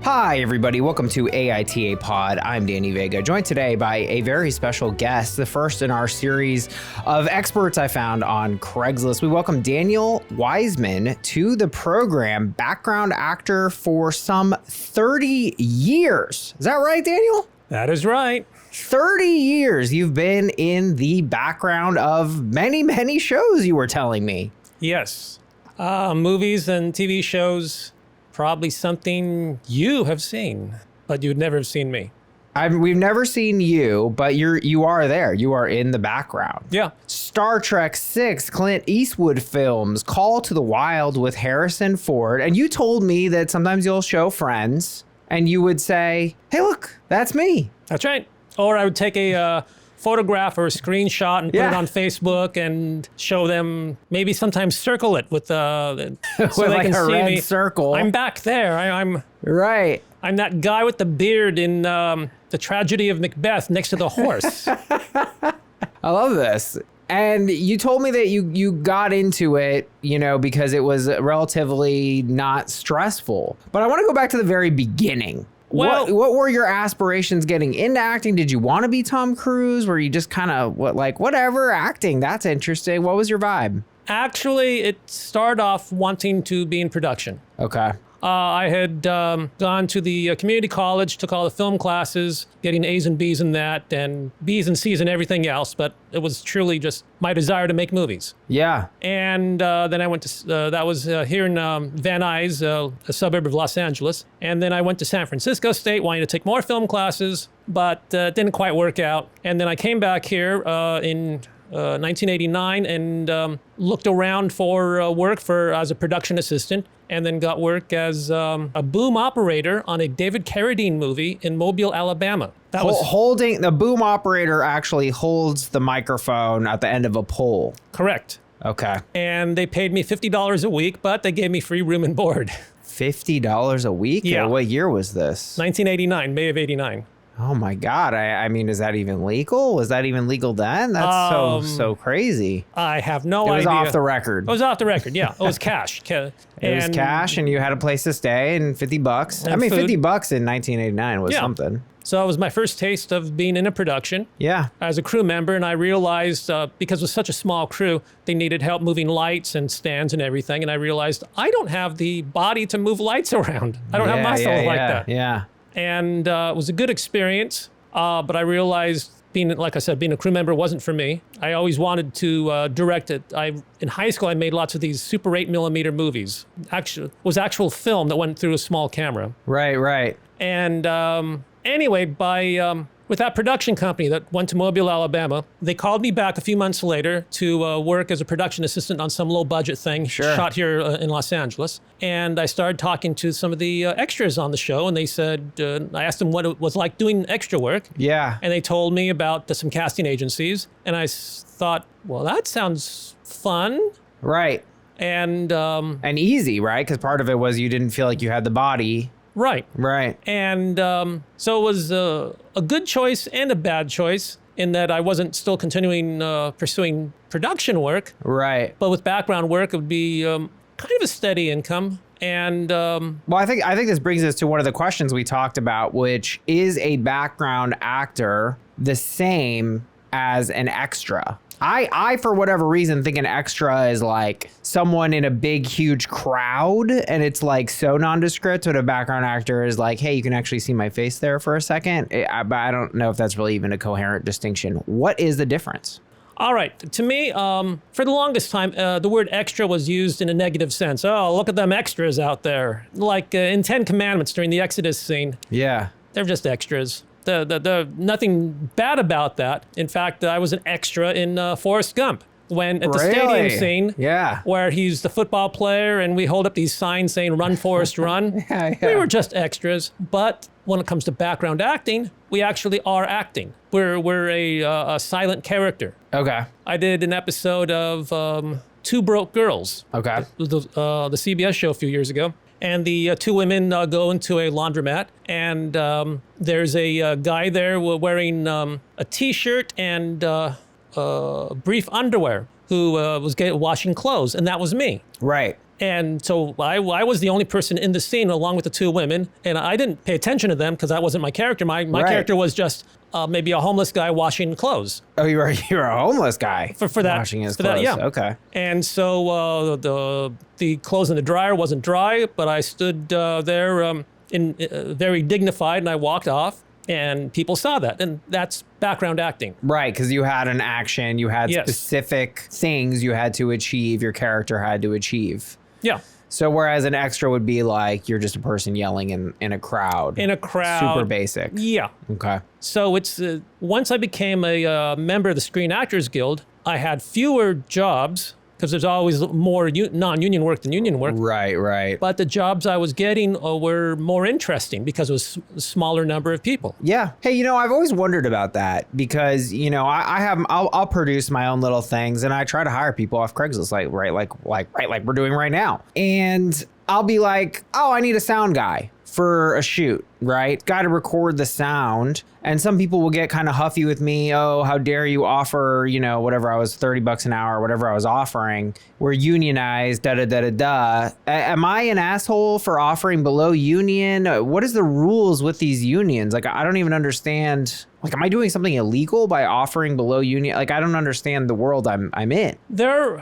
Hi, everybody. Welcome to AITA Pod. I'm Danny Vega, joined today by a very special guest, the first in our series of experts I found on Craigslist. We welcome Daniel Wiseman to the program, background actor for some 30 years. Is that right, Daniel? That is right. 30 years you've been in the background of many, many shows, you were telling me. Yes. Movies and TV shows, probably something you have seen, but you'd never have seen me. We've never seen you, but you are there. You are in the background. Yeah. Star Trek VI, Clint Eastwood films, Call to the Wild with Harrison Ford. And you told me that sometimes you'll show friends and you would say, hey, look, that's me. That's right. Or I would take a photograph or a screenshot and put it on Facebook and show them, maybe sometimes circle it with so with they like can a see red me. circle. I'm back there. I'm right. I'm that guy with the beard in The Tragedy of Macbeth next to the horse. I love this. And you told me that you got into it, because it was relatively not stressful. But I want to go back to the very beginning. Well, what were your aspirations getting into acting? Did you want to be Tom Cruise? Were you just kind of whatever, acting? That's interesting. What was your vibe? Actually, it started off wanting to be in production. Okay. I had gone to the community college, took all the film classes, getting A's and B's in that, and B's and C's and everything else. But it was truly just my desire to make movies. Yeah. And then I went to, that was here in Van Nuys, a suburb of Los Angeles. And then I went to San Francisco State, wanting to take more film classes, but it didn't quite work out. And then I came back here in 1989 and looked around for work as a production assistant, and then got work as a boom operator on a David Carradine movie in Mobile, Alabama. That was holding the boom operator actually holds the microphone at the end of a pole. Correct. Okay. And they paid me $50 a week, but they gave me free room and board. $50 a week? Yeah. What year was this? 1989, May of 89. Oh my God. I mean, is that even legal? Was that even legal then? That's so crazy. I have no idea. It was off the record. It was off the record, yeah. It was cash. It was cash and you had a place to stay and $50. I mean, food. $50 in 1989 was something. So it was my first taste of being in a production. Yeah. As a crew member, and I realized because it was such a small crew, they needed help moving lights and stands and everything. And I realized I don't have the body to move lights around. I don't have muscles like that. Yeah. And it was a good experience, but I realized being a crew member wasn't for me. I always wanted to direct it. In high school, I made lots of these Super 8mm movies. Actually, it was actual film that went through a small camera. Right. And anyway, with that production company that went to Mobile, Alabama, they called me back a few months later to work as a production assistant on some low budget thing shot here in Los Angeles. And I started talking to some of the extras on the show, and they said, I asked them what it was like doing extra work. Yeah. And they told me about some casting agencies. And I thought, well, that sounds fun. Right. And easy, right? Because part of it was you didn't feel like you had the body. Right. And so it was a good choice and a bad choice in that I wasn't still continuing pursuing production work. Right. But with background work, it would be kind of a steady income. And well, I think this brings us to one of the questions we talked about, which is a background actor the same as an extra? I, for whatever reason, think an extra is like someone in a big, huge crowd, and it's like so nondescript, but a background actor is like, hey, you can actually see my face there for a second. But I don't know if that's really even a coherent distinction. What is the difference? All right. To me, for the longest time, the word extra was used in a negative sense. Oh, look at them extras out there. Like in 10 Commandments during the Exodus scene. Yeah. They're just extras. The nothing bad about that. In fact, I was an extra in Forrest Gump when at the stadium scene, where he's the football player and we hold up these signs saying "Run, Forrest, run." We were just extras. But when it comes to background acting, we actually are acting. We're a silent character. Okay. I did an episode of Two Broke Girls. Okay. The CBS show a few years ago. And the two women go into a laundromat, and there's a guy there wearing a T-shirt and brief underwear who was washing clothes, and that was me. Right. And so I was the only person in the scene along with the two women, and I didn't pay attention to them because that wasn't my character. My Right. character was just maybe a homeless guy washing clothes. Oh, you were a homeless guy For that, washing his for that, clothes. yeah. Okay. And so the clothes in the dryer wasn't dry, but I stood there very dignified, and I walked off, and people saw that, and that's background acting. Right, because you had an action, you had Yes. specific things you had to achieve, your character had to achieve. Yeah. So whereas an extra would be like you're just a person yelling in a crowd. In a crowd. Super basic. Yeah. Okay. So it's once I became a member of the Screen Actors Guild, I had fewer jobs because there's always more non-union work than union work. Right, right. But the jobs I was getting were more interesting because it was a smaller number of people. Yeah. Hey, I've always wondered about that because, I'll produce my own little things and I try to hire people off Craigslist, like we're doing right now. And I'll be like, oh, I need a sound guy for a shoot, right? Got to record the sound. And some people will get kind of huffy with me. Oh, how dare you offer, whatever I was, $30 an hour, whatever I was offering. We're unionized, da-da-da-da-da. Am I an asshole for offering below union? What is the rules with these unions? Like, I don't even understand. Like, am I doing something illegal by offering below union? Like, I don't understand the world I'm in. There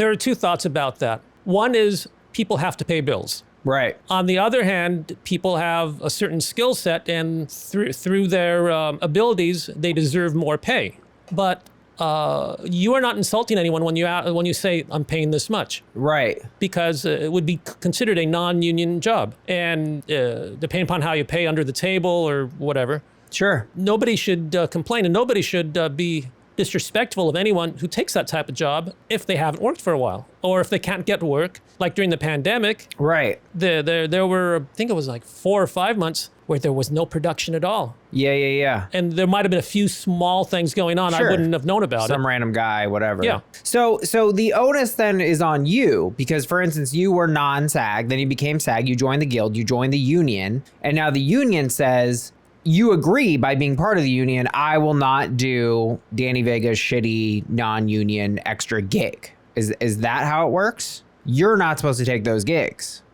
are two thoughts about that. One is people have to pay bills. Right. On the other hand, people have a certain skill set, and through their abilities, they deserve more pay. But you are not insulting anyone when you say, I'm paying this much. Right. Because it would be considered a non-union job. And depending upon how you pay under the table or whatever, Sure. nobody should complain, and nobody should be disrespectful of anyone who takes that type of job if they haven't worked for a while or if they can't get work. Like during the pandemic, Right. there were, I think it was like 4 or 5 months where there was no production at all. Yeah. And there might have been a few small things going on. Sure. I wouldn't have known about Some it. random guy, whatever. Yeah. So the onus then is on you because, for instance, you were non-SAG, then you became SAG, you joined the guild, you joined the union, and now the union says, you agree by being part of the union, I will not do Danny Vega's shitty non-union extra gig. Is that how it works? You're not supposed to take those gigs.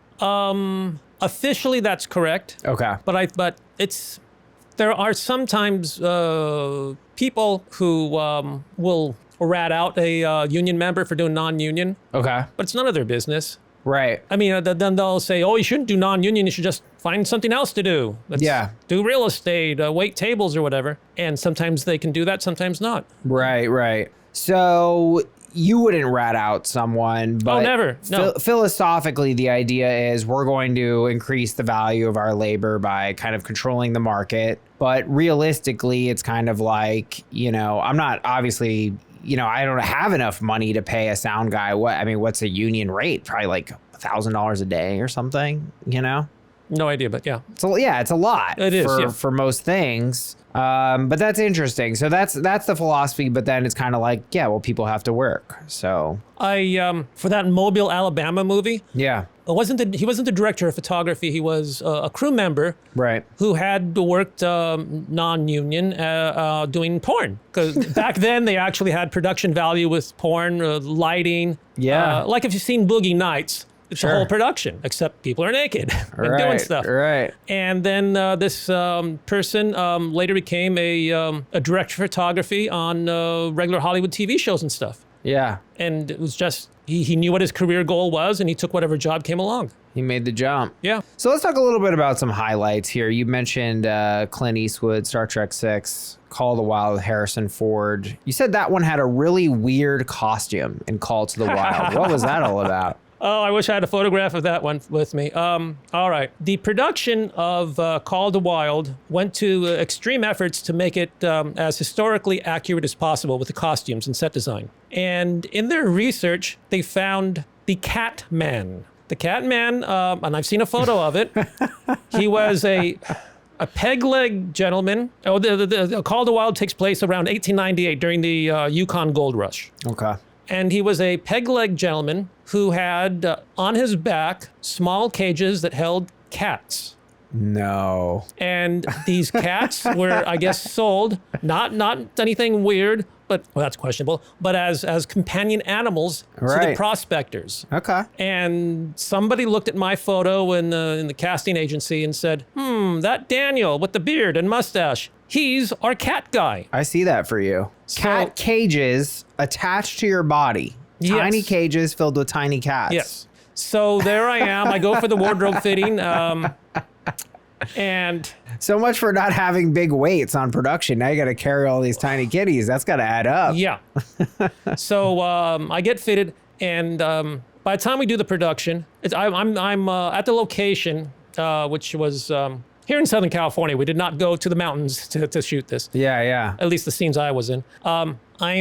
Officially, that's correct. Okay. But there are sometimes people who will rat out a union member for doing non-union, Okay. but it's none of their business. Right. I mean, then they'll say, oh, you shouldn't do non-union. You should just find something else to do. Yeah. Do real estate, wait tables or whatever. And sometimes they can do that, sometimes not. Right. So you wouldn't rat out someone, but never. No. Philosophically, the idea is we're going to increase the value of our labor by kind of controlling the market. But realistically, it's kind of like, I'm not obviously, I don't have enough money to pay a sound guy. What's a union rate? Probably like $1,000 a day or something, No idea, but yeah. It's a lot. It is, for most things. But that's interesting. So that's the philosophy. But then it's kind of like, yeah, well, people have to work. So For that Mobile, Alabama movie, yeah, he wasn't the director of photography. He was a crew member, right. who had worked non-union doing porn. Because back then they actually had production value with porn, lighting. Yeah. Like if you've seen Boogie Nights, it's Sure. a whole production, except people are naked and doing stuff. Right. And then this person later became a director of photography on regular Hollywood TV shows and stuff. Yeah. And it was just, he knew what his career goal was, and he took whatever job came along. He made the jump. Yeah. So let's talk a little bit about some highlights here. You mentioned Clint Eastwood, Star Trek VI, Call to the Wild with Harrison Ford. You said that one had a really weird costume in Call to the Wild. What was that all about? Oh, I wish I had a photograph of that one with me. All right. The production of Call to Wild went to extreme efforts to make it as historically accurate as possible with the costumes and set design. And in their research, they found the Cat Man. The Cat Man, and I've seen a photo of it. He was a peg-leg gentleman. Oh, the Call to Wild takes place around 1898 during the Yukon Gold Rush. Okay. And he was a peg-leg gentleman who had on his back small cages that held cats. No. And these cats were, I guess, sold, not anything weird, but well, that's questionable, but as companion animals to the Right. prospectors. Okay. And somebody looked at my photo in the casting agency and said, that Daniel with the beard and mustache, he's our cat guy. I see that for you. Cat cages attached to your body. Tiny Yes. cages filled with tiny cats. Yes. So there I am. I go for the wardrobe fitting. And So much for not having big weights on production. Now you got to carry all these tiny kitties. That's got to add up. yeah. So I get fitted, and by the time we do the production, I'm at the location, which was here in Southern California. We did not go to the mountains to shoot this. Yeah, yeah. At least the scenes I was in. So I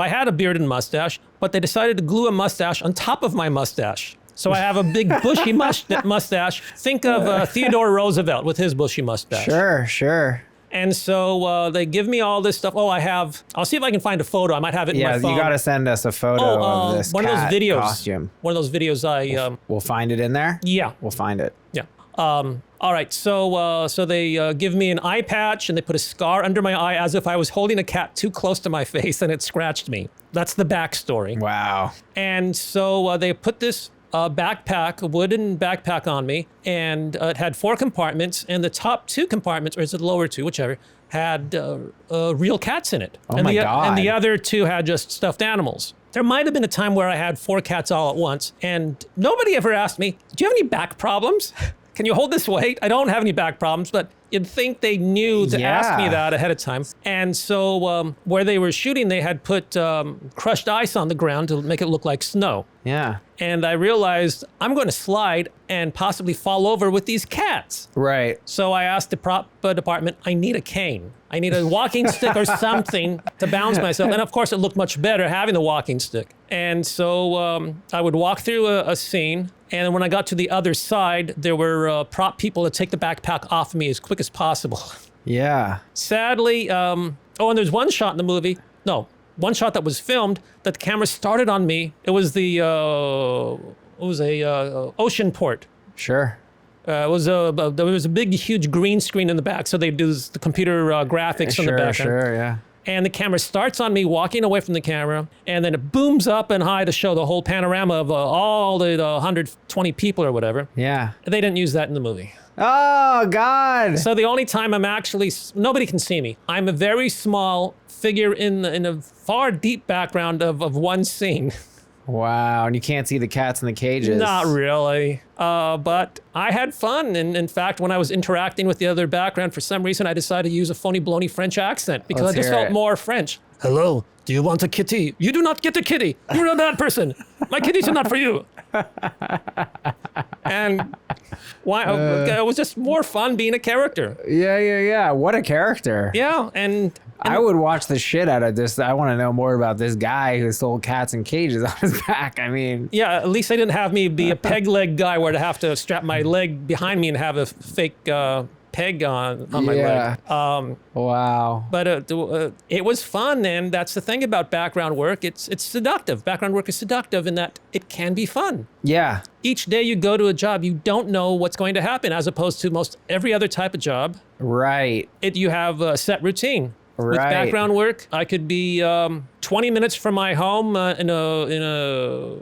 had a beard and mustache, but they decided to glue a mustache on top of my mustache. So I have a big bushy mustache. Think of Theodore Roosevelt with his bushy mustache. Sure, sure. And so they give me all this stuff. I'll see if I can find a photo. I might have it in Yeah, my phone. you got to send us a photo of this one of cat those videos. costume. One of those videos We'll find it in there? yeah. We'll find it. Yeah. All right. So they give me an eye patch and they put a scar under my eye as if I was holding a cat too close to my face and it scratched me. That's the backstory. Wow. And so they put this backpack, a wooden backpack on me, and it had 4 compartments, and the top 2 compartments, or is it the lower 2, whichever, had real cats in it. Oh my God. And the other 2 had just stuffed animals. There might have been a time where I had 4 cats all at once, and nobody ever asked me, do you have any back problems? Can you hold this weight? I don't have any back problems, but you'd think they knew to ask me that ahead of time. And so where they were shooting, they had put crushed ice on the ground to make it look like snow. Yeah. And I realized I'm going to slide and possibly fall over with these cats. Right. So I asked the prop department, I need a cane. I need a walking stick or something to balance myself. And of course, it looked much better having the walking stick. And so I would walk through a scene. And when I got to the other side, there were prop people to take the backpack off of me as quick as possible. Yeah. Sadly, and there's one shot in the movie. No, one shot that was filmed that the camera started on me. It was the ocean port. Sure. There was a big, huge green screen in the back, so they do the computer graphics on the background. Sure, yeah. And the camera starts on me walking away from the camera, and then it booms up and high to show the whole panorama of all the 120 people or whatever. Yeah. They didn't use that in the movie. Oh, God. So the only time I'm actually, nobody can see me. I'm a very small figure in a far deep background of one scene. Wow. And you can't see the cats in the cages. Not really. But I had fun. And in fact, when I was interacting with the other background, for some reason, I decided to use a phony baloney French accent because Let's I just hear felt it. more French. Hello, do you want a kitty? You do not get a kitty. You're a bad person. My kitties are not for you. And it was just more fun being a character. Yeah. What a character. Yeah, and I would watch the shit out of this. I want to know more about this guy who sold cats in cages on his back. I mean, yeah, at least they didn't have me be a peg leg guy where I'd have to strap my leg behind me and have a fake peg on my leg. Wow. But it was fun, and that's the thing about background work. It's seductive. Background work is seductive in that it can be fun. Yeah. Each day you go to a job, you don't know what's going to happen, as opposed to most every other type of job. Right. You have a set routine. With Right. background work, I could be 20 minutes from my home at a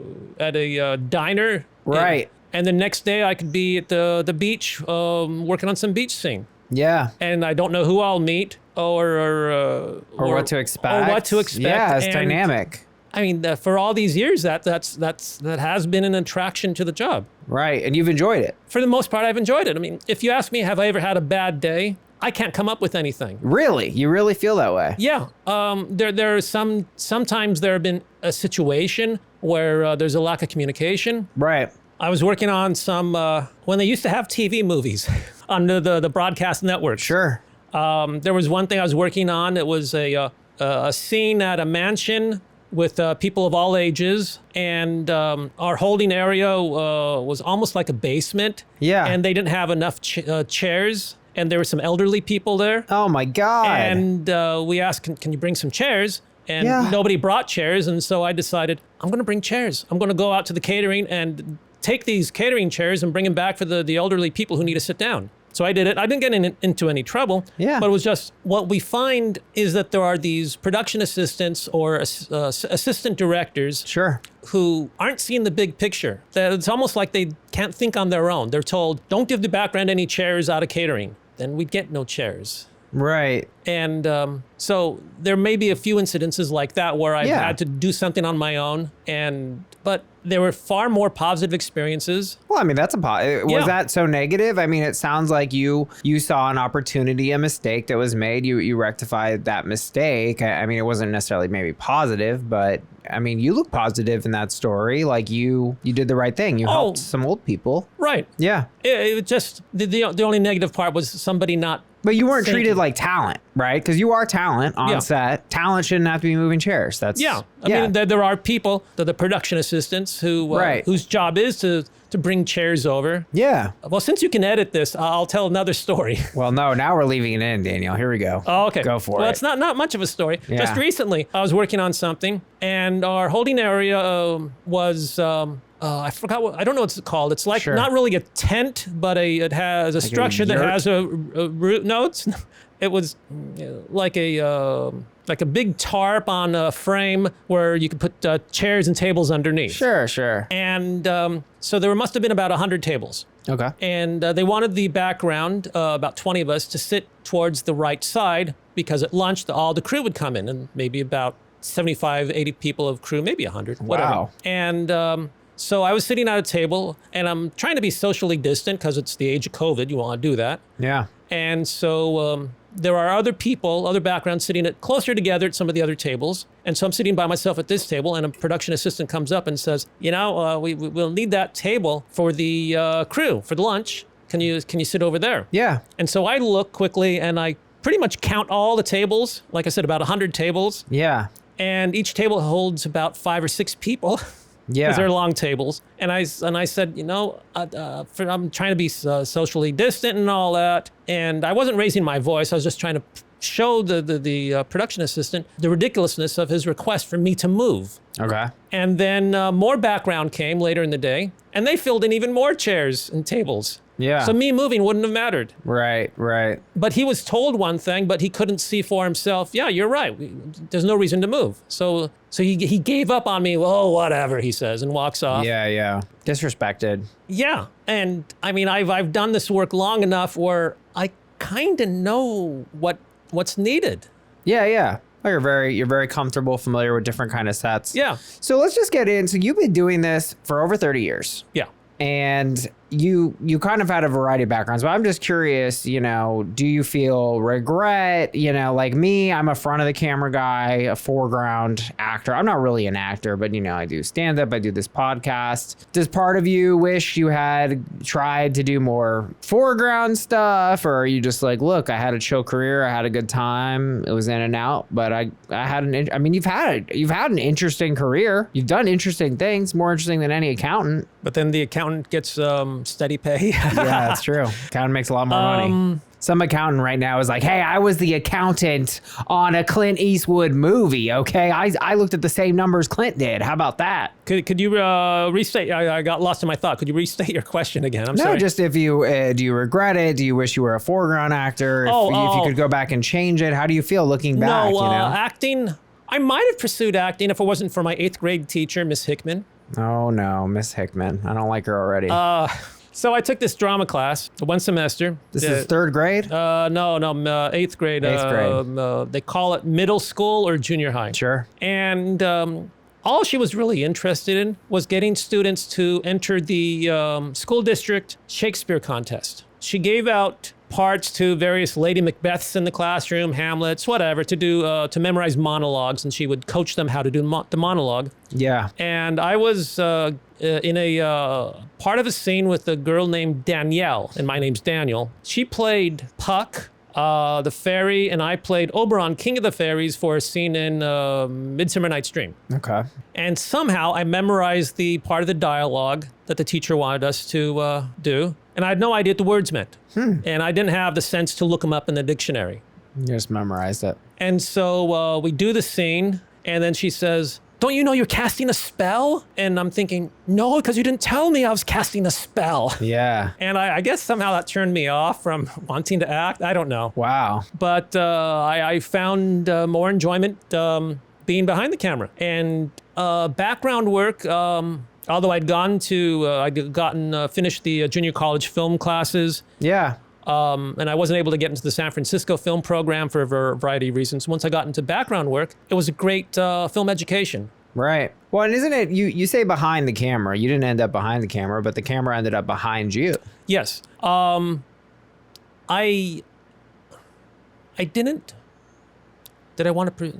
diner. Right. And the next day I could be at the beach working on some beach scene. Yeah. And I don't know who I'll meet or What to expect. Or what to expect. Yeah, it's And, dynamic. I mean, for all these years, that has been an attraction to the job. Right. And you've enjoyed it. For the most part, I've enjoyed it. I mean, if you ask me, have I ever had a bad day? I can't come up with anything. Really? You really feel that way? Yeah. There are sometimes there have been a situation where there's a lack of communication. Right. I was working on some, when they used to have TV movies on the broadcast network. Sure. There was one thing I was working on. It was a scene at a mansion with people of all ages, and our holding area was almost like a basement. Yeah. And they didn't have enough chairs, and there were some elderly people there. Oh my God. And we asked, can you bring some chairs? And Yeah. nobody brought chairs, and so I decided, I'm going to bring chairs. I'm going to go out to the catering and take these catering chairs and bring them back for the elderly people who need to sit down. So I did it. I didn't get into any trouble. Yeah. But it was just what we find is that there are these production assistants or assistant directors Sure. who aren't seeing the big picture. That it's almost like they can't think on their own. They're told, don't give the background any chairs out of catering. Then we'd get no chairs. Right. And so there may be a few incidences like that where I've Yeah. had to do something on my own, but there were far more positive experiences. Well, I mean, that's was Yeah. that so negative? I mean, it sounds like you saw an opportunity, a mistake that was made. You rectified that mistake. I mean, it wasn't necessarily maybe positive, but I mean, you look positive in that story. Like you did the right thing. You helped some old people. Right. Yeah. It just, the only negative part was somebody not. But you weren't Thank treated you. like talent, right? Because you are talent on Yeah. set. Talent shouldn't have to be moving chairs. That's Yeah. I mean, there are people, the production assistants who, Right. whose job is to bring chairs over. Yeah. Well, since you can edit this, I'll tell another story. Well, no, now we're leaving it in, Daniel. Here we go. Oh, okay. Go for well, it. it's not much of a story. Yeah. Just recently, I was working on something, and our holding area was I forgot I don't know what it's called. It's like Sure. not really a tent, but it has a structure that yurt? has a roof. No, it was like a big tarp on a frame where you could put chairs and tables underneath. Sure, sure. And so there must have been about 100 tables. Okay. And they wanted the background, about 20 of us, to sit towards the right side because at lunch, all the crew would come in, and maybe about 75, 80 people of crew, maybe 100, whatever. Wow. And so I was sitting at a table, and I'm trying to be socially distant because it's the age of COVID. You want to do that. Yeah. And so there are other people, other backgrounds sitting closer together at some of the other tables. And so I'm sitting by myself at this table, and a production assistant comes up and says, we'll need that table for the crew for the lunch. Can you sit over there? Yeah. And so I look quickly, and I pretty much count all the tables. Like I said, about 100 tables. Yeah. And each table holds about 5 or 6 people. Yeah. Because they're long tables. And I said, I'm trying to be socially distant and all that. And I wasn't raising my voice. I was just trying to show the production assistant the ridiculousness of his request for me to move. Okay. And then more background came later in the day, and they filled in even more chairs and tables. Yeah. So me moving wouldn't have mattered. Right, right. But he was told one thing, but he couldn't see for himself. Yeah, you're right. There's no reason to move. So he gave up on me. Well, whatever, he says, and walks off. Yeah, yeah. Disrespected. Yeah. And I mean, I've done this work long enough where I kind of know what's needed. Yeah, yeah. Oh, you're very comfortable, familiar with different kind of sets. Yeah. So let's just get in. So you've been doing this for over 30 years. Yeah. And you kind of had a variety of backgrounds, but I'm just curious, do you feel regret? Like me, I'm a front of the camera guy, a foreground actor. I'm not really an actor, but I do stand up, I do this podcast. Does part of you wish you had tried to do more foreground stuff? Or are you just like, look, I had a chill career, I had a good time, it was in and out, but you've had an interesting career. You've done interesting things, more interesting than any accountant. But then the accountant gets steady pay. Yeah, that's true. Accountant makes a lot more money. Some accountant right now is like, hey, I was the accountant on a Clint Eastwood movie, okay? I looked at the same numbers Clint did. How about that? Could you restate? I got lost in my thought. Could you restate your question again? I'm No, sorry. just if you, do you regret it? Do you wish you were a foreground actor? If you could go back and change it, how do you feel looking back, acting, I might have pursued acting if it wasn't for my 8th grade teacher, Miss Hickman. Oh, no, Miss Hickman. I don't like her already. So I took this drama class, one semester. This is 3rd grade? No, 8th grade. 8th grade. They call it middle school or junior high. Sure. And all she was really interested in was getting students to enter the school district Shakespeare contest. She gave out parts to various Lady Macbeths in the classroom, Hamlets, whatever, to do to memorize monologues, and she would coach them how to do the monologue. Yeah. And I was in a part of a scene with a girl named Danielle, and my name's Daniel. She played Puck, the fairy, and I played Oberon, King of the Fairies, for a scene in Midsummer Night's Dream. Okay. And somehow I memorized the part of the dialogue that the teacher wanted us to do, and I had no idea what the words meant. And I didn't have the sense to look them up in the dictionary. You just memorized it. And so we do the scene, and then she says, don't you know you're casting a spell? And I'm thinking, no, because you didn't tell me I was casting a spell. Yeah. And I guess somehow that turned me off from wanting to act. I don't know. Wow. But I found more enjoyment being behind the camera. And background work, although I'd finished the junior college film classes. Yeah. And I wasn't able to get into the San Francisco film program for a variety of reasons. Once I got into background work, it was a great film education. Right. Well, and isn't it, you say behind the camera, you didn't end up behind the camera, but the camera ended up behind you. Yes. I didn't. Did I want to?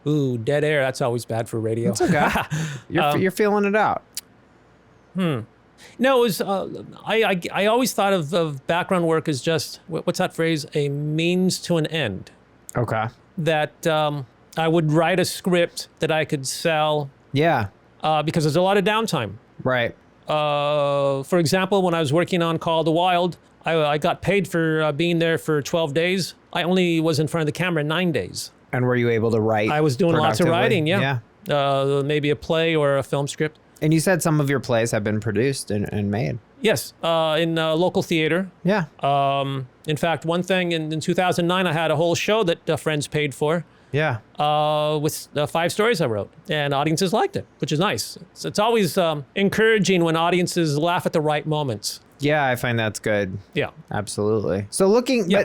Ooh, dead air. That's always bad for radio. It's okay. You're feeling it out. No, it was. I always thought of background work as just what's that phrase? A means to an end. Okay. That I would write a script that I could sell. Yeah. Because there's a lot of downtime. Right. For example, when I was working on Call of the Wild, I got paid for being there for 12 days. I only was in front of the camera 9 days. And were you able to write? I was doing lots of writing, Yeah. Maybe a play or a film script. And you said some of your plays have been produced and made. Yes, in local theater. Yeah. In fact, one thing in 2009, I had a whole show that friends paid for. Yeah. With 5 stories I wrote, and audiences liked it, which is nice. So it's always encouraging when audiences laugh at the right moments. Yeah, I find that's good. Yeah, absolutely. So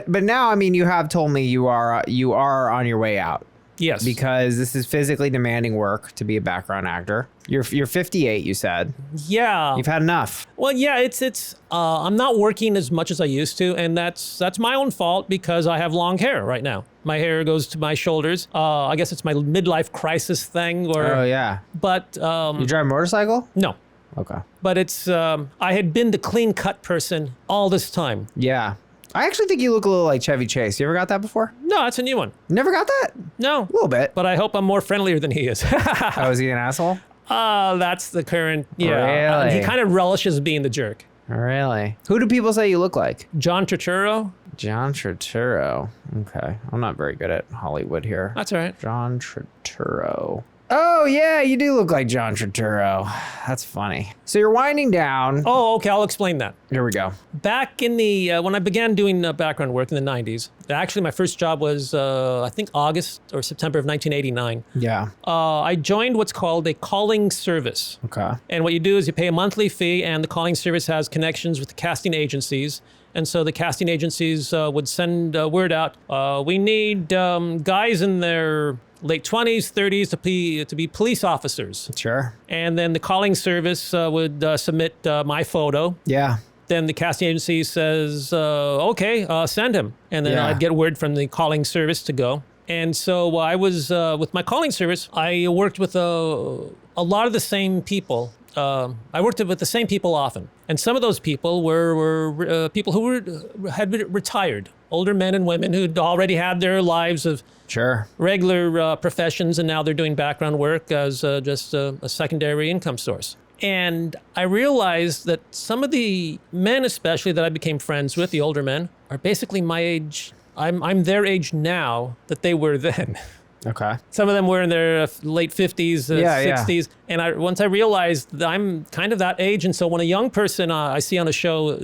but now, I mean, you have told me you are on your way out. Yes. Because this is physically demanding work to be a background actor. You're 58, you said. Yeah. You've had enough. Well, yeah, it's I'm not working as much as I used to, and that's my own fault because I have long hair right now. My hair goes to my shoulders. I guess it's my midlife crisis thing Oh, yeah. But you drive a motorcycle? No. Okay. But it's I had been the clean cut person all this time. Yeah. I actually think you look a little like Chevy Chase. You ever got that before? No, that's a new one. Never got that? No. A little bit. But I hope I'm more friendlier than he is. Oh, is he an asshole? That's the current, yeah. Really? He kind of relishes being the jerk. Really? Who do people say you look like? John Turturro. John Turturro. Okay. I'm not very good at Hollywood here. That's all right. John Turturro. Oh, yeah, you do look like John Turturro. That's funny. So you're winding down. Oh, okay, I'll explain that. Here we go. Back in the, when I began doing background work in the 90s, actually my first job was, I think August or September of 1989. Yeah. I joined what's called a calling service. Okay. And what you do is you pay a monthly fee, and the calling service has connections with the casting agencies. And so the casting agencies would send word out, we need guys in their late 20s, 30s to be police officers. Sure. And then the calling service would submit my photo. Yeah. Then the casting agency says, okay, send him. And then I'd get word from the calling service to go. And so I was, with my calling service, I worked with a lot of the same people. I worked with the same people often. And some of those people were people who had retired, older men and women who'd already had their lives of regular professions, and now they're doing background work as just a secondary income source. And I realized that some of the men, especially that I became friends with, the older men, are basically my age. I'm their age now that they were then. Okay. Some of them were in their late 50s, 60s. And once I realized that I'm kind of that age, and so when a young person I see on a show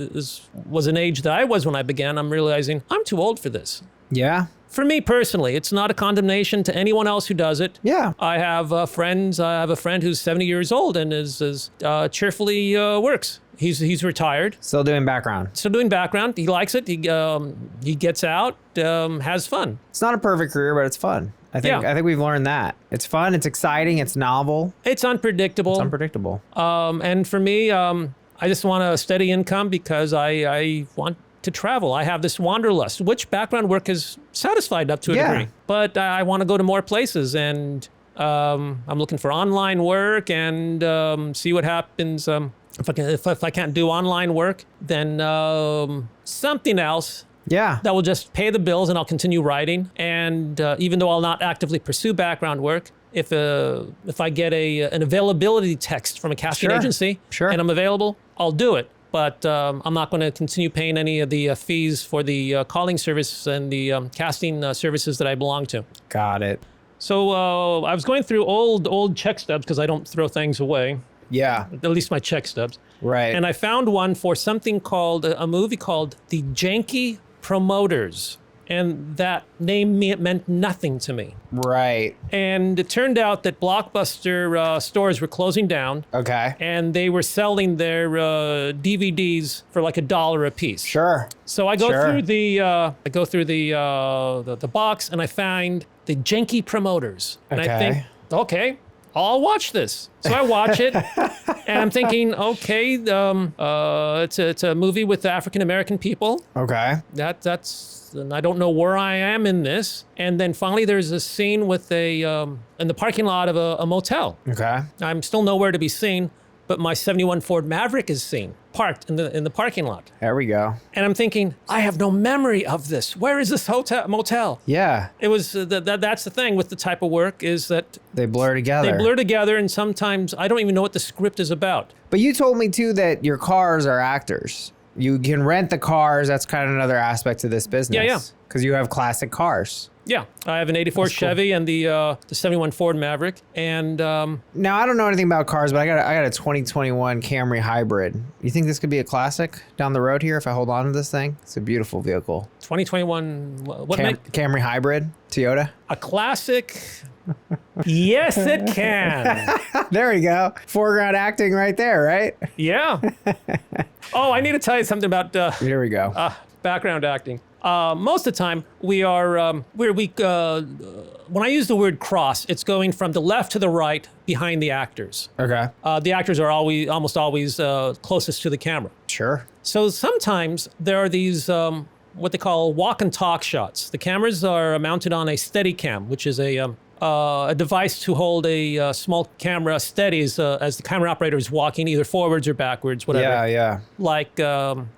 was an age that I was when I began, I'm realizing I'm too old for this. Yeah. For me personally, it's not a condemnation to anyone else who does it. Yeah. I have friends. I have a friend who's 70 years old and is cheerfully works. He's retired. Still doing background. Still doing background. He likes it. He gets out, has fun. It's not a perfect career, but it's fun. I think we've learned that. It's fun, it's exciting, it's novel. It's unpredictable. It's unpredictable. And for me, I just want a steady income because I want to travel. I have this wanderlust, which background work has satisfied up to a degree. But I want to go to more places, and I'm looking for online work and see what happens. If I can't do online work, then something else. Yeah. That will just pay the bills, and I'll continue writing. And even though I'll not actively pursue background work, if I get an availability text from a casting agency and I'm available, I'll do it. But I'm not going to continue paying any of the fees for the calling service and the casting services that I belong to. Got it. So I was going through old check stubs because I don't throw things away, Yeah. at least my check stubs. Right. And I found one for something called a movie called The Janky Promoters. And that name meant nothing to me. Right. And it turned out that Blockbuster stores were closing down. Okay. And they were selling their DVDs for like $1 a piece. Sure. So I go Sure. through the box and I find The Janky Promoters. And I Okay. think, okay, I'll watch this. So I watch it, and I'm thinking, okay, it's a movie with African American people. Okay. And I don't know where I am in this. And then finally, there's a scene with in the parking lot of a motel. Okay. I'm still nowhere to be seen, but my '71 Ford Maverick is seen, parked in the parking lot. There we go. And I'm thinking, I have no memory of this. Where is this motel? Yeah. It was that's the thing with the type of work is that They blur together. they blur together, and sometimes I don't even know what the script is about. But you told me too that your cars are actors. You can rent the cars. That's kind of another aspect to this business. Yeah. Because you have classic cars. Yeah, I have an '84 That's cool. Chevy and the '71 Ford Maverick, and Now I don't know anything about cars, but I got a 2021 Camry hybrid. You think this could be a classic down the road here if I hold on to this thing? It's a beautiful vehicle. 2021. What make Camry hybrid, Toyota. a classic? Yes, it can. There we go. Foreground acting right there, right? Yeah. Oh, I need to tell you something about Here we go. background acting. Most of the time, when I use the word cross, it's going from the left to the right behind the actors. Okay. The actors are almost always closest to the camera. Sure. So sometimes there are these what they call walk and talk shots. The cameras are mounted on a Steadicam, which is a device to hold a small camera steady as the camera operator is walking either forwards or backwards, whatever. Yeah. Like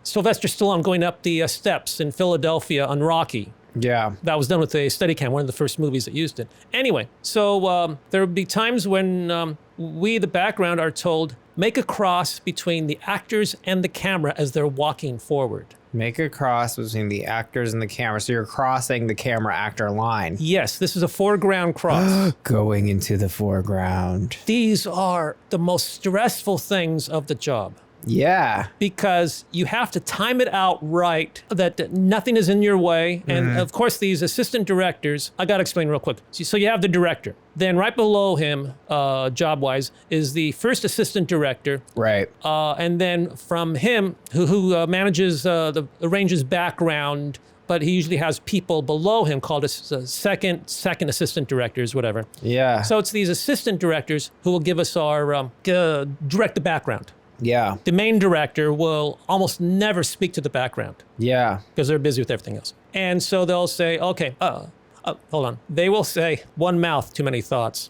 Sylvester Stallone going up the steps in Philadelphia on Rocky. Yeah. That was done with a Steadicam, one of the first movies that used it. Anyway, so there would be times when we, the background, are told, make a cross between the actors and the camera as they're walking forward. Make a cross between the actors and the camera. So you're crossing the camera actor line. Yes, this is a foreground cross. Going into the foreground. These are the most stressful things of the job. Yeah. Because you have to time it out right, that nothing is in your way. And of course, these assistant directors, I got to explain real quick. So you have the director. Then right below him, job-wise, is the first assistant director. Right. And then from him, who manages, arranges background, but he usually has people below him called second assistant directors, whatever. Yeah. So it's these assistant directors who will give us our, direct the background. Yeah. The main director will almost never speak to the background Yeah. because they're busy with everything else. And so they'll say, okay, hold on. They will say, one mouth, too many thoughts.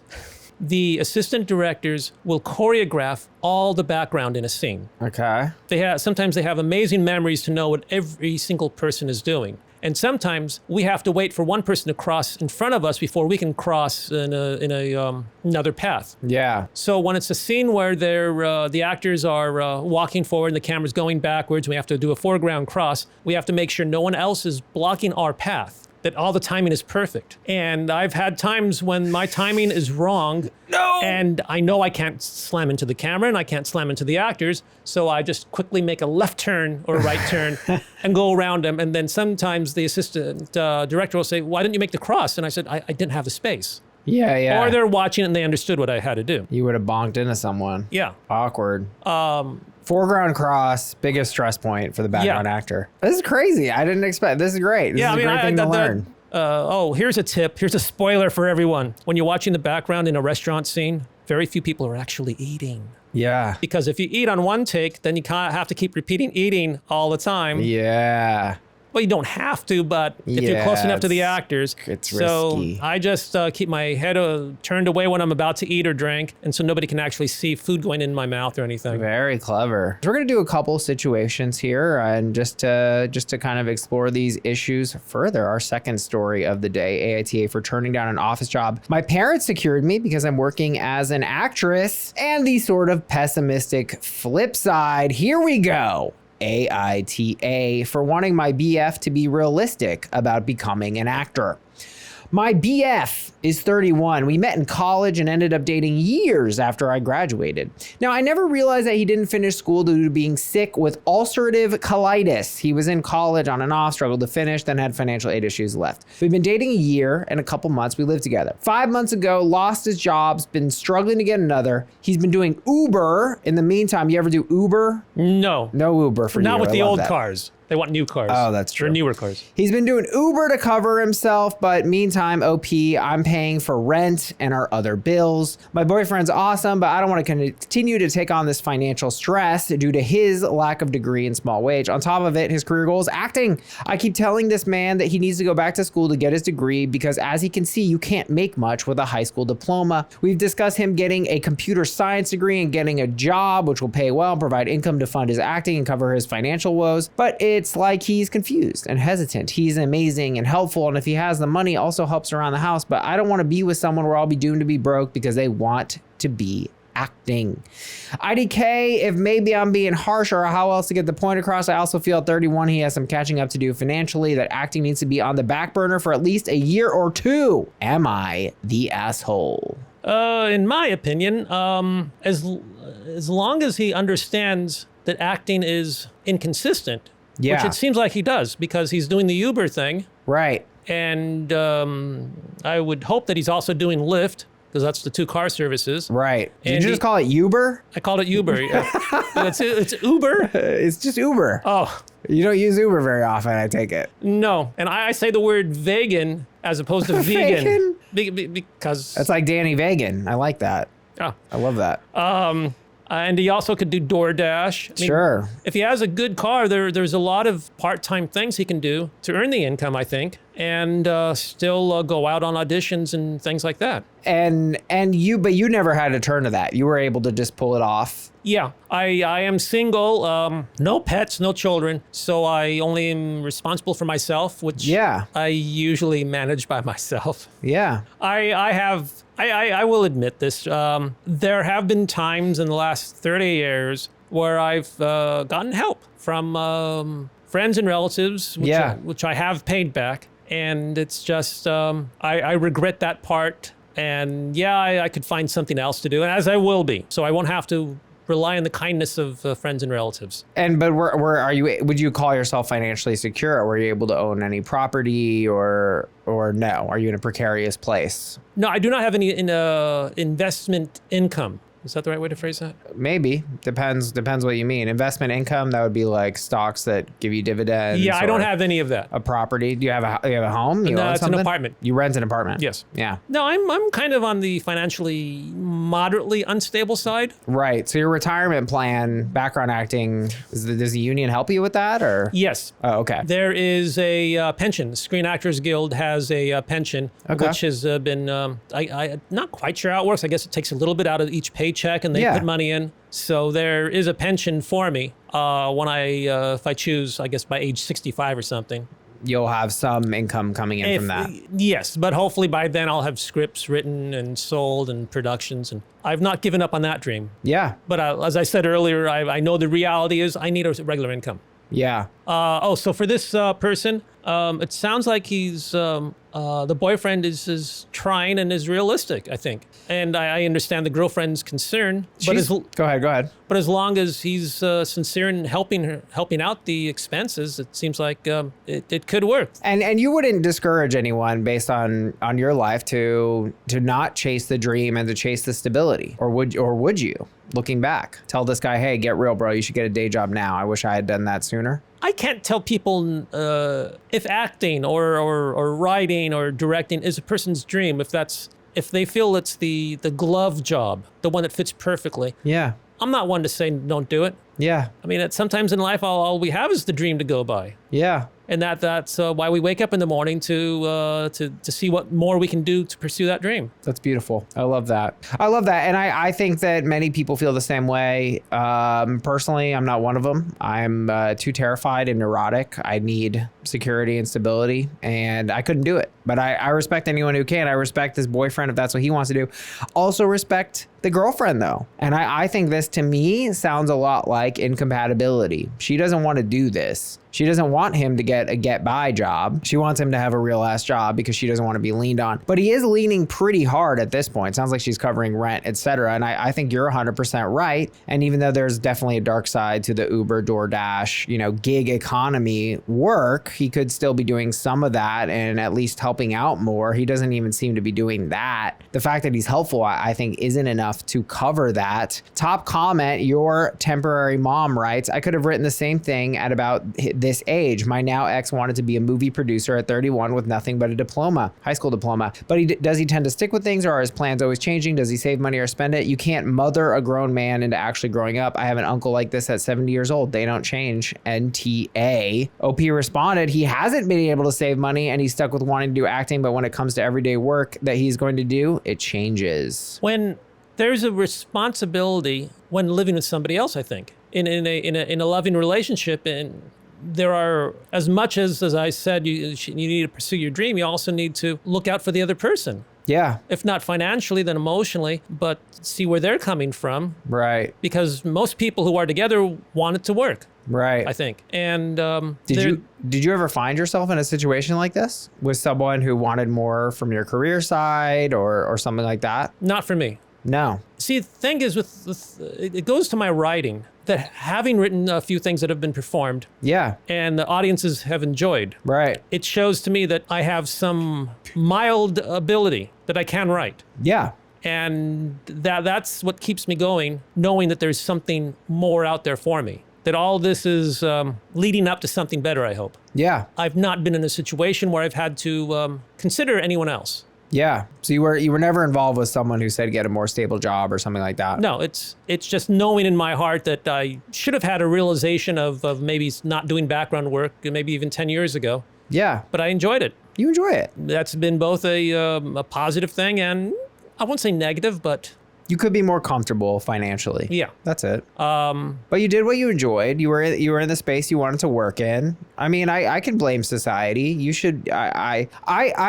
The assistant directors will choreograph all the background in a scene. Okay. Sometimes they have amazing memories to know what every single person is doing. And sometimes we have to wait for one person to cross in front of us before we can cross in another path. Yeah. So when it's a scene where the actors are walking forward and the camera's going backwards, we have to do a foreground cross. We have to make sure no one else is blocking our path, that all the timing is perfect. And I've had times when my timing is wrong. No. And I know I can't slam into the camera and I can't slam into the actors. So I just quickly make a left turn or right turn and go around them. And then sometimes the assistant director will say, why didn't you make the cross? And I said, I didn't have the space. Yeah. Or they're watching and they understood what I had to do. You would have bonked into someone. Yeah. Awkward. Foreground cross, biggest stress point for the background actor. This is crazy. I didn't expect. This is great. This is a great thing to learn. Here's a tip. Here's a spoiler for everyone. When you're watching the background in a restaurant scene, very few people are actually eating. Yeah. Because if you eat on one take, then you kind of have to keep repeating eating all the time. Yeah. Well, you don't have to, but if you're close enough to the actors. It's so risky. I just keep my head turned away when I'm about to eat or drink, and so nobody can actually see food going in my mouth or anything. Very clever. So we're going to do a couple situations here and just to kind of explore these issues further. Our second story of the day, AITA for turning down an office job. My parents secured me because I'm working as an actress, and the sort of pessimistic flip side. Here we go. AITA for wanting my BF to be realistic about becoming an actor. My BF is 31. We met in college and ended up dating years after I graduated. Now, I never realized that he didn't finish school due to being sick with ulcerative colitis. He was in college on and off, struggled to finish, then had financial aid issues left. We've been dating a year and a couple months. We lived together. 5 months ago, lost his job, been struggling to get another. He's been doing Uber in the meantime. You ever do Uber? No. No Uber for you. Not with I the love old that. cars. They want new cars. Oh, that's true. Or newer cars. He's been doing Uber to cover himself, but meantime, OP, I'm paying for rent and our other bills. My boyfriend's awesome, but I don't want to continue to take on this financial stress due to his lack of degree and small wage. On top of it, his career goal is acting. I keep telling this man that he needs to go back to school to get his degree because as he can see, you can't make much with a high school diploma. We've discussed him getting a computer science degree and getting a job, which will pay well and provide income to fund his acting and cover his financial woes. But it's like he's confused and hesitant. He's amazing and helpful, and if he has the money, also helps around the house. But I don't want to be with someone where I'll be doomed to be broke because they want to be acting. IDK, if maybe I'm being harsh or how else to get the point across, I also feel at 31 he has some catching up to do financially, that acting needs to be on the back burner for at least a year or two. Am I the asshole? In my opinion, as long as he understands that acting is inconsistent, Yeah. which it seems like he does because he's doing the Uber thing. Right. And I would hope that he's also doing Lyft because that's the two car services. Right. Did And you just call it Uber? I called it Uber. Yeah. it's Uber. It's just Uber. Oh, You don't use Uber very often, I take it. no. And I say the word vegan as opposed to vegan. Because... That's like Danny Vegan. I like that. Oh. I love that. And he also could do DoorDash. I mean, Sure. If he has a good car, there's a lot of part-time things he can do to earn the income, I think, and still go out on auditions and things like that. But you never had to turn to that. You were able to just pull it off. Yeah, I am single, no pets, no children, so I only am responsible for myself, which Yeah. I usually manage by myself. Yeah. I will admit this. There have been times in the last 30 years where I've gotten help from friends and relatives, which I have paid back. And it's just, I regret that part. And yeah, I could find something else to do, and as I will be. So I won't have to rely on the kindness of friends and relatives. But where are you? Would you call yourself financially secure? Were you able to own any property or no? Are you in a precarious place? No, I do not have any investment income. Is that the right way to phrase that? Maybe. Depends what you mean. Investment income, that would be like stocks that give you dividends. Yeah, I don't or have any of that. a property. Do you have a home? You No, own it's an something? apartment. You rent an apartment? Yes. Yeah. No, I'm kind of on the financially moderately unstable side. Right. So your retirement plan, background acting, does the union help you with that or? Yes. Oh, okay. There is a pension. Screen Actors Guild has a pension, Okay. which has been, I'm not quite sure how it works. I guess it takes a little bit out of each paycheck and they Yeah. put money in. So there is a pension for me if I choose, I guess by age 65 or something. You'll have some income coming in from that. Yes, but hopefully by then I'll have scripts written and sold and productions. And I've not given up on that dream. Yeah. But as I said earlier, I know the reality is I need a regular income. Yeah. So for this person, it sounds like he's the boyfriend is trying and is realistic, I think. And I understand the girlfriend's concern. Go ahead. But as long as he's sincere in helping out the expenses, it seems like it could work. And you wouldn't discourage anyone based on your life to not chase the dream and to chase the stability, or would you? Looking back, tell this guy, hey, get real, bro. You should get a day job now. I wish I had done that sooner. I can't tell people if acting or writing or directing is a person's dream, if they feel it's the glove job, the one that fits perfectly. Yeah. I'm not one to say don't do it. Yeah. I mean, sometimes in life, all we have is the dream to go by. Yeah. And that's why we wake up in the morning to see what more we can do to pursue that dream. That's beautiful. I love that. And I think that many people feel the same way. Personally, I'm not one of them. I'm too terrified and neurotic. I need security and stability, and I couldn't do it. But I respect anyone who can. I respect his boyfriend if that's what he wants to do. Also respect the girlfriend, though. And I think this, to me, sounds a lot like incompatibility. She doesn't want to do this. She doesn't want him to get a get-by job. She wants him to have a real-ass job because she doesn't want to be leaned on. But he is leaning pretty hard at this point. Sounds like she's covering rent, etc. And I think you're 100% right. And even though there's definitely a dark side to the Uber, DoorDash, gig economy work, he could still be doing some of that and at least helping out more. He doesn't even seem to be doing that. The fact that he's helpful, I think, isn't enough to cover that. Top comment, your temporary mom writes, I could have written the same thing at about this age. My now ex wanted to be a movie producer at 31 with nothing but a diploma, high school diploma. But does he tend to stick with things, or are his plans always changing? Does he save money or spend it? You can't mother a grown man into actually growing up. I have an uncle like this at 70 years old. They don't change. NTA. OP responded, he hasn't been able to save money and he's stuck with wanting to do acting, but when it comes to everyday work that he's going to do, it changes. When there's a responsibility when living with somebody else, I think, in a loving relationship, and there are, as much as I said, you need to pursue your dream, you also need to look out for the other person. Yeah. If not financially, then emotionally, but see where they're coming from. Right. Because most people who are together want it to work. Right. I think. And did you ever find yourself in a situation like this with someone who wanted more from your career side or something like that? Not for me. No. See, the thing is it goes to my writing, that having written a few things that have been performed, yeah, and the audiences have enjoyed, right, it shows to me that I have some mild ability that I can write. Yeah. And that's what keeps me going, knowing that there's something more out there for me. That all this is leading up to something better, I hope. Yeah. I've not been in a situation where I've had to consider anyone else. Yeah. So you were never involved with someone who said get a more stable job or something like that? No, it's just knowing in my heart that I should have had a realization of maybe not doing background work, maybe even 10 years ago. Yeah. But I enjoyed it. You enjoy it. That's been both a positive thing and I won't say negative, but... You could be more comfortable financially. Yeah. That's it. But you did what you enjoyed. You were in the space you wanted to work in. I mean, I can blame society. You should, I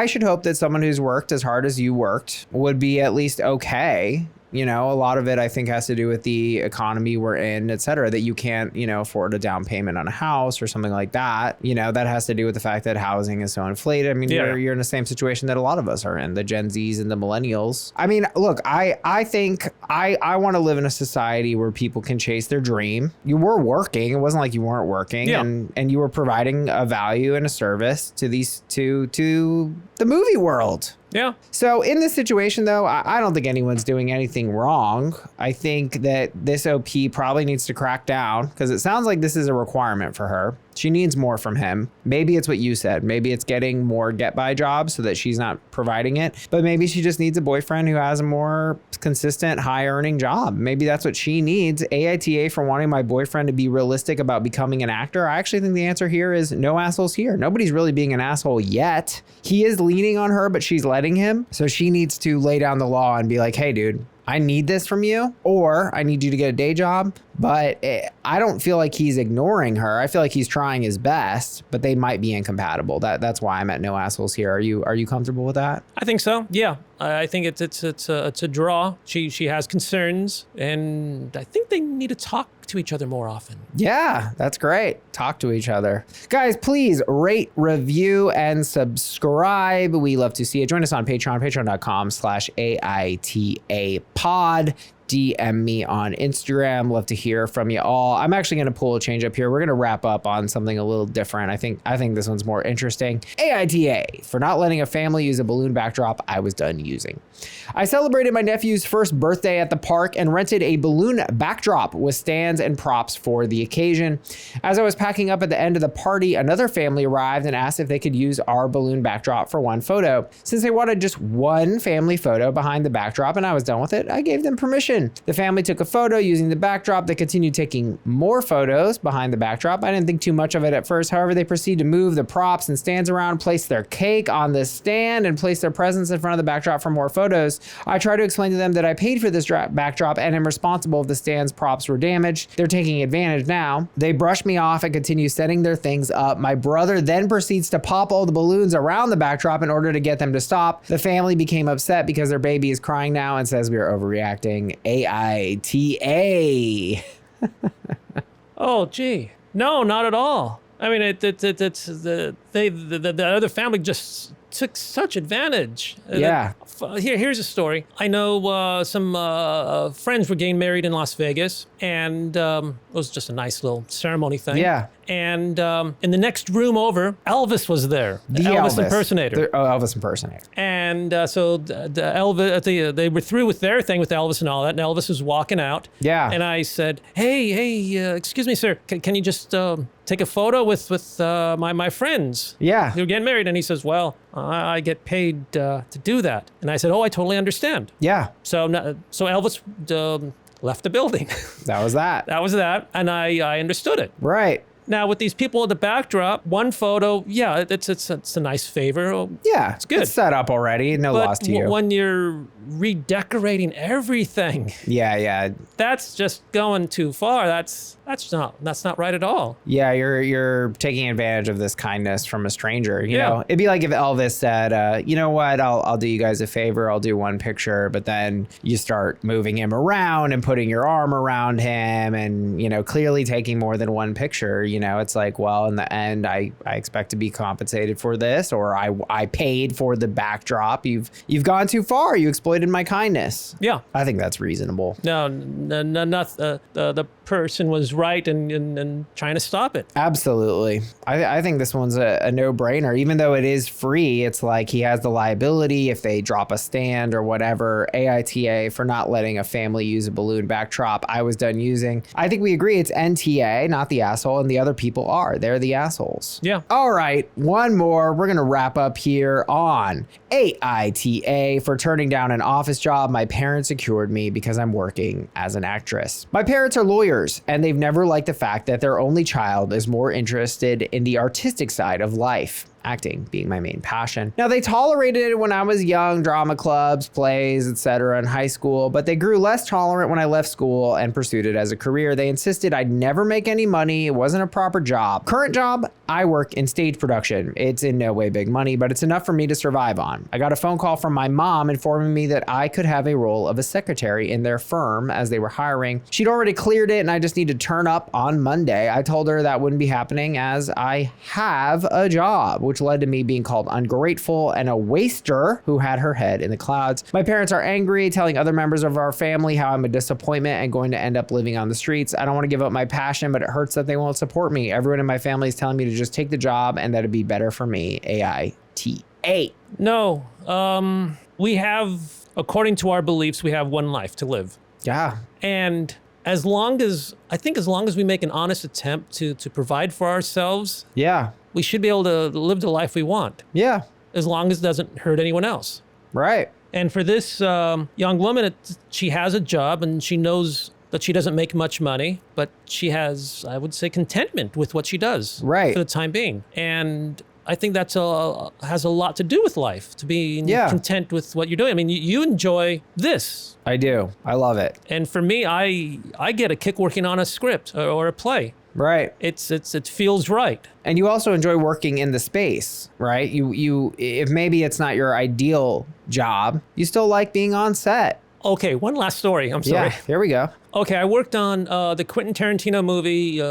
should hope that someone who's worked as hard as you worked would be at least okay. A lot of it, I think, has to do with the economy we're in, et cetera, that you can't, afford a down payment on a house or something like that. That has to do with the fact that housing is so inflated. I mean, yeah. you're in the same situation that a lot of us are in, the Gen Zs and the millennials. I mean, look, I think I want to live in a society where people can chase their dream. You were working. It wasn't like you weren't working. Yeah. And you were providing a value and a service to to the movie world. Yeah. So in this situation, though, I don't think anyone's doing anything wrong. I think that this OP probably needs to crack down because it sounds like this is a requirement for her. She needs more from him. Maybe it's what you said. Maybe it's getting more get-by jobs so that she's not providing it. But maybe she just needs a boyfriend who has a more consistent, high-earning job. Maybe that's what she needs. AITA for wanting my boyfriend to be realistic about becoming an actor. I actually think the answer here is no assholes here. Nobody's really being an asshole yet. He is leaning on her, but she's letting him. So she needs to lay down the law and be like, hey, dude, I need this from you, or I need you to get a day job. But I don't feel like he's ignoring her. I feel like he's trying his best, but they might be incompatible. That's why I'm at no assholes here. Are you comfortable with that? I think so. Yeah, I think it's a draw. She has concerns, and I think they need to talk to each other more often. Yeah, that's great. Talk to each other. Guys, please rate, review, and subscribe. We love to see it. Join us on Patreon, patreon.com/AITA pod. DM me on Instagram. Love to hear from you all. I'm actually going to pull a change up here. We're going to wrap up on something a little different. I think this one's more interesting. AITA for not letting a family use a balloon backdrop I was done using. I celebrated my nephew's first birthday at the park and rented a balloon backdrop with stands and props for the occasion. As I was packing up at the end of the party, another family arrived and asked if they could use our balloon backdrop for one photo. Since they wanted just one family photo behind the backdrop and I was done with it, I gave them permission. The family took a photo using the backdrop. They continued taking more photos behind the backdrop. I didn't think too much of it at first. However, they proceeded to move the props and stands around, place their cake on the stand, and place their presents in front of the backdrop for more photos. I tried to explain to them that I paid for this backdrop and am responsible if the stand's props were damaged. They're taking advantage now. They brush me off and continue setting their things up. My brother then proceeds to pop all the balloons around the backdrop in order to get them to stop. The family became upset because their baby is crying now and says we are overreacting. AITA. Oh, gee. No, not at all. I mean, it's the other family just took such advantage. Yeah. Here's a story. I know some friends were getting married in Las Vegas, and it was just a nice little ceremony thing. Yeah. And in the next room over, Elvis was there. The Elvis impersonator. Elvis impersonator. And so they were through with their thing with Elvis and all that, and Elvis was walking out. Yeah. And I said, hey, excuse me, sir, can you just take a photo with my friends? Yeah. Who are getting married? And he says, well, I get paid to do that. And I said, oh, I totally understand. Yeah. So Elvis left the building. That was that. That was that, and I understood it. Right. Now, with these people at the backdrop, one photo, yeah, it's a nice favor. Yeah. It's good. It's set up already. No But loss to you. when you're redecorating everything, Yeah. that's just going too far. That's not right at all. Yeah, you're taking advantage of this kindness from a stranger. You Yeah. know, it'd be like if Elvis said, you know what, I'll do you guys a favor. I'll do one picture, but then you start moving him around and putting your arm around him and, you know, clearly taking more than one picture. You know, it's like, well, in the end, I expect to be compensated for this, or I paid for the backdrop. You've gone too far. You exploited my kindness. Yeah. I think that's reasonable. No, not the person was right and trying to stop it. Absolutely. I think this one's a no-brainer. Even though it is free, it's like he has the liability if they drop a stand or whatever. AITA for not letting a family use a balloon backdrop I was done using. I think we agree it's NTA, not the asshole, and the other people are. They're the assholes. Yeah. All right, one more. We're going to wrap up here on AITA for turning down an office job my parents secured me because I'm working as an actress. My parents are lawyers, and they've never liked the fact that their only child is more interested in the artistic side of life. Acting being my main passion. Now, they tolerated it when I was young, drama clubs, plays, etc. in high school, but they grew less tolerant when I left school and pursued it as a career. They insisted I'd never make any money. It wasn't a proper job. Current job, I work in stage production. It's in no way big money, but it's enough for me to survive on. I got a phone call from my mom informing me that I could have a role of a secretary in their firm as they were hiring. She'd already cleared it and I just need to turn up on Monday. I told her that wouldn't be happening as I have a job, which led to me being called ungrateful and a waster who had her head in the clouds. My parents are angry, telling other members of our family how I'm a disappointment and going to end up living on the streets. I don't want to give up my passion, but it hurts that they won't support me. Everyone in my family is telling me to just take the job and that it'd be better for me. AITA. No, we have, according to our beliefs, we have one life to live. Yeah. And as long as we make an honest attempt to provide for ourselves, Yeah. we should be able to live the life we want, Yeah. as long as it doesn't hurt anyone else. Right. And for this young woman, she has a job and she knows that she doesn't make much money, but she has, I would say, contentment with what she does Right. for the time being. And I think that's has a lot to do with life, to be Yeah. content with what you're doing. I mean, you enjoy this. I do. I love it. And for me, I get a kick working on a script or a play. Right. It feels right. And you also enjoy working in the space, right? You if maybe it's not your ideal job, you still like being on set. Okay, one last story. I'm sorry. Yeah, here we go. Okay, I worked on the Quentin Tarantino movie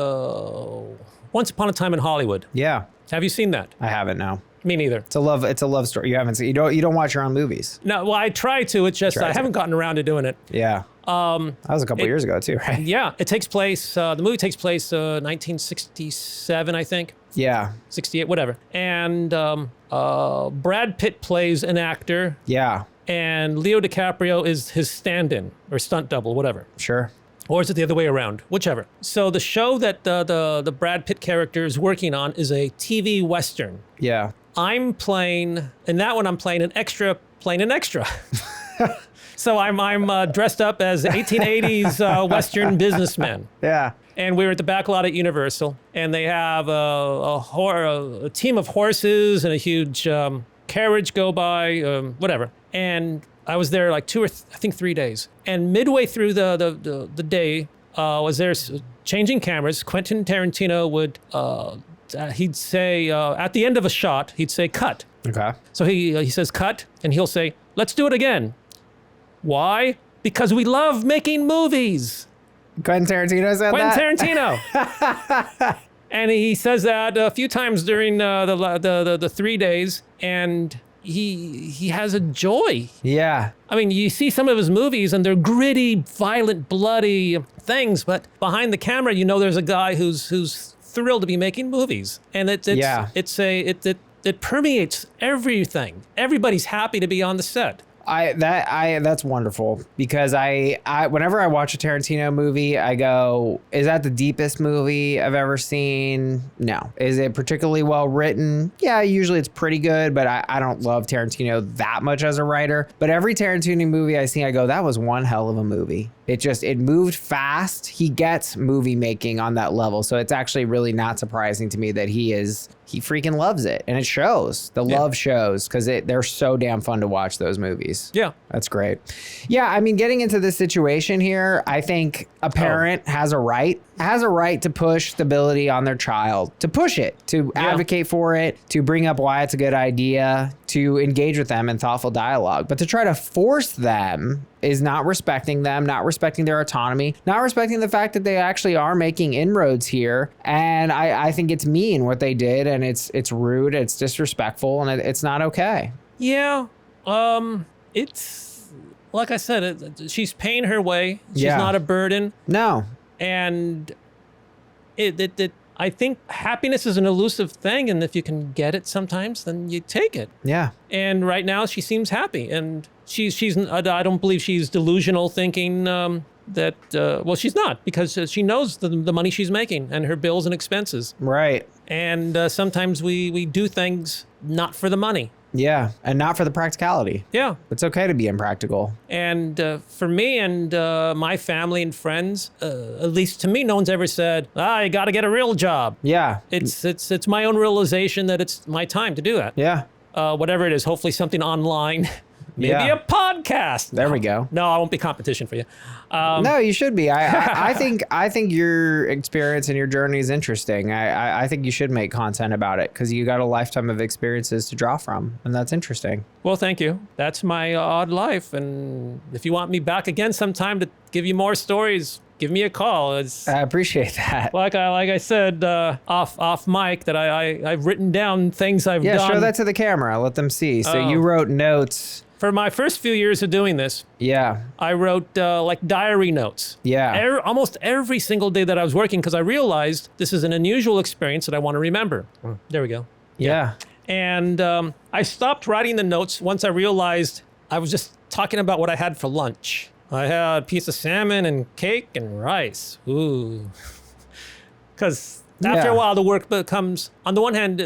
Once Upon a Time in Hollywood. Yeah. Have you seen that? I haven't, no. Me neither. It's a love story. You haven't seen, you don't watch your own movies. No, well, I try to. It's just I haven't gotten around to doing it. Yeah. That was a couple years ago too, right? Yeah, it takes place. The movie takes place 1967, I think. Yeah. 68, whatever. And Brad Pitt plays an actor, Yeah. and Leo DiCaprio is his stand-in or stunt double, whatever. Sure. Or is it the other way around? Whichever. So the show that the Brad Pitt character is working on is a TV Western. Yeah. I'm playing, in that one I'm playing an extra playing an extra. So I'm dressed up as 1880s Western businessman. Yeah. And we were at the back lot at Universal, and they have a team of horses and a huge carriage go by, whatever. And I was there like 2 or 3 days. And midway through the day, was there changing cameras. Quentin Tarantino would, he'd say, at the end of a shot, he'd say, cut. Okay. So he says, cut, and he'll say, let's do it again. Why? Because we love making movies. Quentin Tarantino said Quentin that? Tarantino. And he says that a few times during the 3 days, and he has a joy. Yeah. I mean, you see some of his movies, and they're gritty, violent, bloody things, but behind the camera, you know, there's a guy who's thrilled to be making movies, and it permeates everything. Everybody's happy to be on the set. That's wonderful, because I whenever I watch a Tarantino movie, I go, is that the deepest movie I've ever seen? No. Is it particularly well written? Yeah, usually it's pretty good, but I don't love Tarantino that much as a writer. But every Tarantino movie I see, I go, that was one hell of a movie. It moved fast. He gets movie making on that level. So it's actually really not surprising to me that he freaking loves it. And it shows. The love shows, because they're so damn fun to watch, those movies. Yeah. That's great. Yeah, I mean, getting into this situation here, I think a parent has a right to push stability on their child, to push it, to advocate for it, to bring up why it's a good idea, to engage with them in thoughtful dialogue. But to try to force them is not respecting them, not respecting their autonomy, not respecting the fact that they actually are making inroads here. And I think it's mean what they did, and it's rude, it's disrespectful, and it's not okay. Yeah. It's like I said, she's paying her way. She's not a burden. No. And I think happiness is an elusive thing, and if you can get it sometimes, then you take it. Yeah. And right now she seems happy, and I don't believe she's delusional, thinking that well, she's not, because she knows the money she's making and her bills and expenses. Right. And sometimes we do things not for the money. Yeah, and not for the practicality. Yeah. It's okay to be impractical. And for me and my family and friends, at least to me, no one's ever said, you got to get a real job. Yeah. It's my own realization that it's my time to do that. Yeah. Whatever it is, hopefully something online. Maybe a podcast. There we go. No, I won't be competition for you. No, you should be. I think your experience and your journey is interesting. I think you should make content about it, because you got a lifetime of experiences to draw from, and that's interesting. Well, thank you. That's my odd life, and if you want me back again sometime to give you more stories, give me a call. I appreciate that. Like I said off mic, that I've written down things I've done. Yeah, show that to the camera. Let them see. So you wrote notes. For my first few years of doing this, I wrote like diary notes. Yeah. Almost every single day that I was working, because I realized this is an unusual experience that I want to remember. There we go. Yeah. And I stopped writing the notes once I realized I was just talking about what I had for lunch. I had a piece of salmon and cake and rice. Ooh. Because after a while, the work becomes, on the one hand,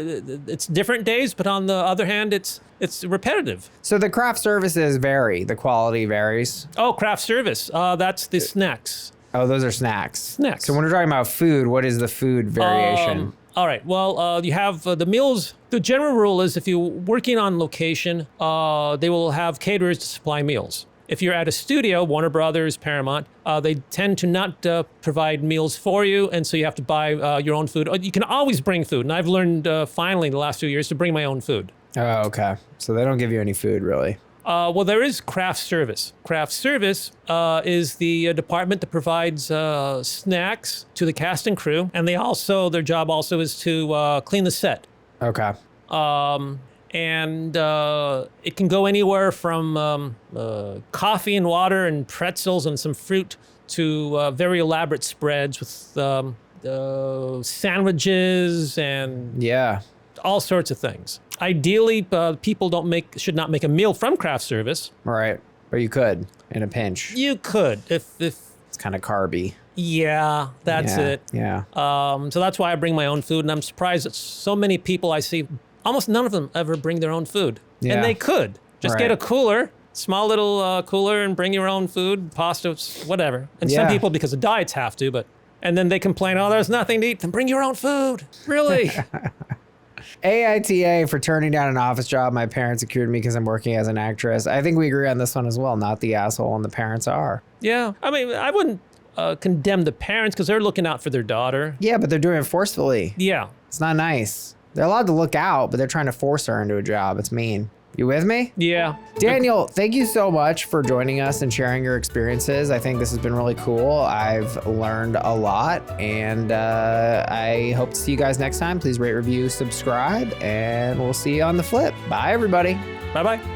it's different days, but on the other hand, it's repetitive. So the craft services vary. The quality varies. Oh, craft service. That's the snacks. Oh, those are snacks. Snacks. So when we're talking about food, what is the food variation? All right. Well, you have the meals. The general rule is if you're working on location, they will have caterers to supply meals. If you're at a studio, Warner Brothers, Paramount, they tend to not provide meals for you, and so you have to buy your own food. You can always bring food, and I've learned finally in the last few years to bring my own food. Oh, okay. So they don't give you any food, really? Well, there is craft service. Craft service is the department that provides snacks to the cast and crew, and their job also is to clean the set. Okay. And it can go anywhere from coffee and water and pretzels and some fruit to very elaborate spreads with sandwiches and all sorts of things. Ideally, people should not make a meal from craft service. Right, but you could in a pinch. You could if it's kind of carby. Yeah, that's it. Yeah. So that's why I bring my own food, and I'm surprised that so many people I see, almost none of them ever bring their own food. Yeah. And they could. Just get a cooler, small little cooler, and bring your own food, pasta, whatever. And some people, because of diets, have to, and then they complain, there's nothing to eat, then bring your own food. Really? AITA for turning down an office job my parents secured me because I'm working as an actress. I think we agree on this one as well. Not the asshole, and the parents are. Yeah. I mean, I wouldn't condemn the parents because they're looking out for their daughter. Yeah, but they're doing it forcefully. Yeah. It's not nice. They're allowed to look out, but they're trying to force her into a job. It's mean. You with me? Yeah. Daniel, thank you so much for joining us and sharing your experiences. I think this has been really cool. I've learned a lot, and I hope to see you guys next time. Please rate, review, subscribe, and we'll see you on the flip. Bye, everybody. Bye-bye.